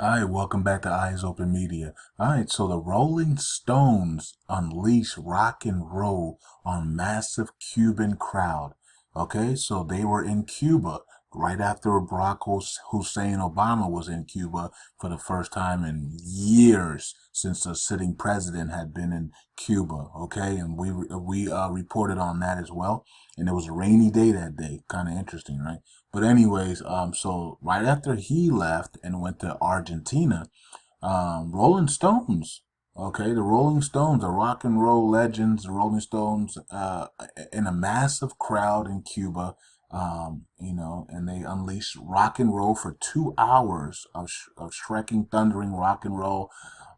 Hi, welcome back to Eyes Open Media. Alright, so the Rolling Stones unleash rock and roll on massive Cuban crowd. Okay, so they were in Cuba right after Hussein Obama was in Cuba for the first time in years since a sitting president had been in Cuba. Okay, and we reported on that as well. And it was a rainy day that day. Kind of interesting, right? But anyways, so right after he left and went to Argentina, Rolling Stones, okay, the Rolling Stones, the rock and roll legends, the Rolling Stones, in a massive crowd in Cuba, and they unleashed rock and roll for 2 hours of shrieking, thundering rock and roll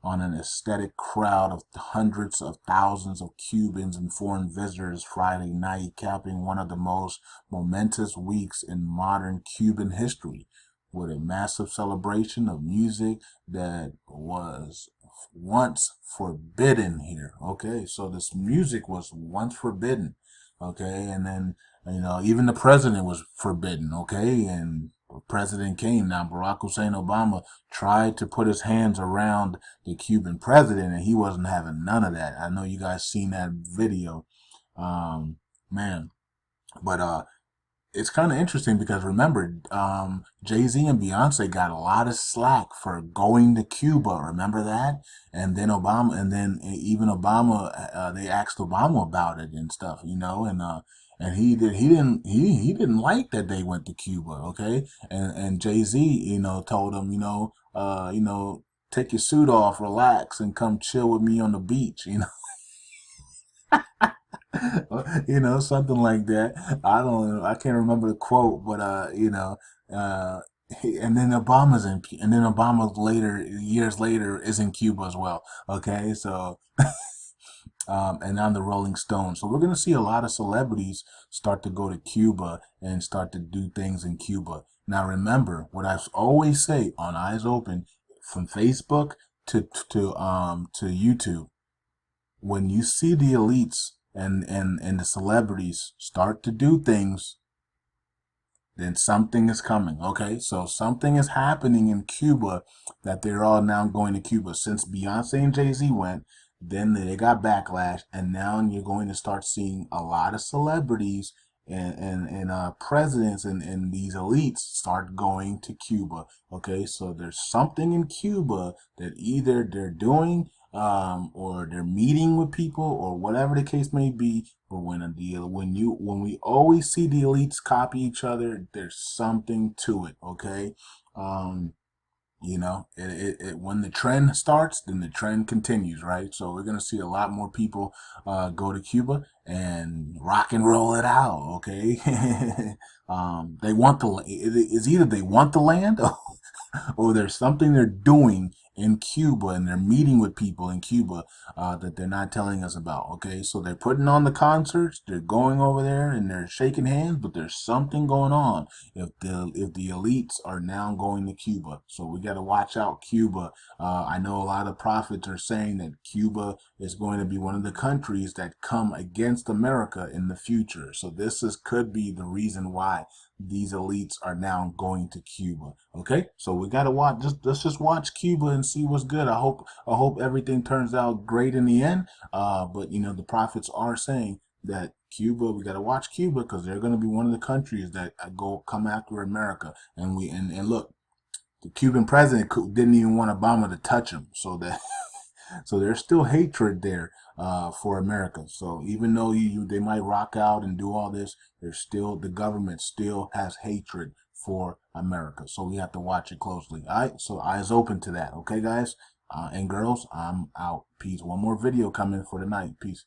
on an ecstatic crowd of hundreds of thousands of Cubans and foreign visitors Friday night, capping one of the most momentous weeks in modern Cuban history, with a massive celebration of music that was once forbidden here. Okay, so this music was once forbidden. Okay, and then even the president was forbidden. Okay, and the president came. Now Barack Hussein Obama tried to put his hands around the Cuban president, and he wasn't having none of that. I know you guys seen that video, man. But it's kind of interesting because remember, Jay-Z and Beyonce got a lot of slack for going to Cuba. Remember that? And then Obama, and then even Obama, they asked Obama about it and stuff, and he didn't like that they went to Cuba. Okay, and Jay-Z, told him, take your suit off, relax, and come chill with me on the beach. Something like that. I can't remember the quote, but uh, and then and then Obama later, years later, is in Cuba as well. Okay, so and on the Rolling Stones. So we're gonna see a lot of celebrities start to go to Cuba and start to do things in Cuba. Now remember what I always say on Eyes Open, from Facebook to YouTube, when you see the elites and the celebrities start to do things, then something is coming. Okay, so something is happening in Cuba, that they're all now going to Cuba. Since Beyonce and Jay-Z went, then they got backlash, and now you're going to start seeing a lot of celebrities and presidents and these elites start going to Cuba. Okay, so there's something in Cuba that either they're doing, or they're meeting with people, or whatever the case may be. But when we always see the elites copy each other, there's something to it. Okay, um, when the trend starts, then the trend continues, right? So we're gonna see a lot more people go to Cuba and rock and roll it out. Okay, they want it's either they want the land, or there's something they're doing in Cuba, and they're meeting with people in Cuba that they're not telling us about. Okay, so they're putting on the concerts, they're going over there and they're shaking hands, but there's something going on if the elites are now going to Cuba. So we got to watch out, Cuba. I know a lot of prophets are saying that Cuba is going to be one of the countries that come against America in the future. So could be the reason why these elites are now going to Cuba. Okay, so we gotta watch. Let's just watch Cuba and see what's good. I hope everything turns out great in the end. But the prophets are saying that Cuba, we gotta watch Cuba because they're gonna be one of the countries that come after America. And look, the Cuban president didn't even want Obama to touch him, so that so there's still hatred there for America. So even though they might rock out and do all this, the government still has hatred for America. So we have to watch it closely. All right, so eyes open to that. Okay, guys and girls, I'm out. Peace. One more video coming for tonight. Peace.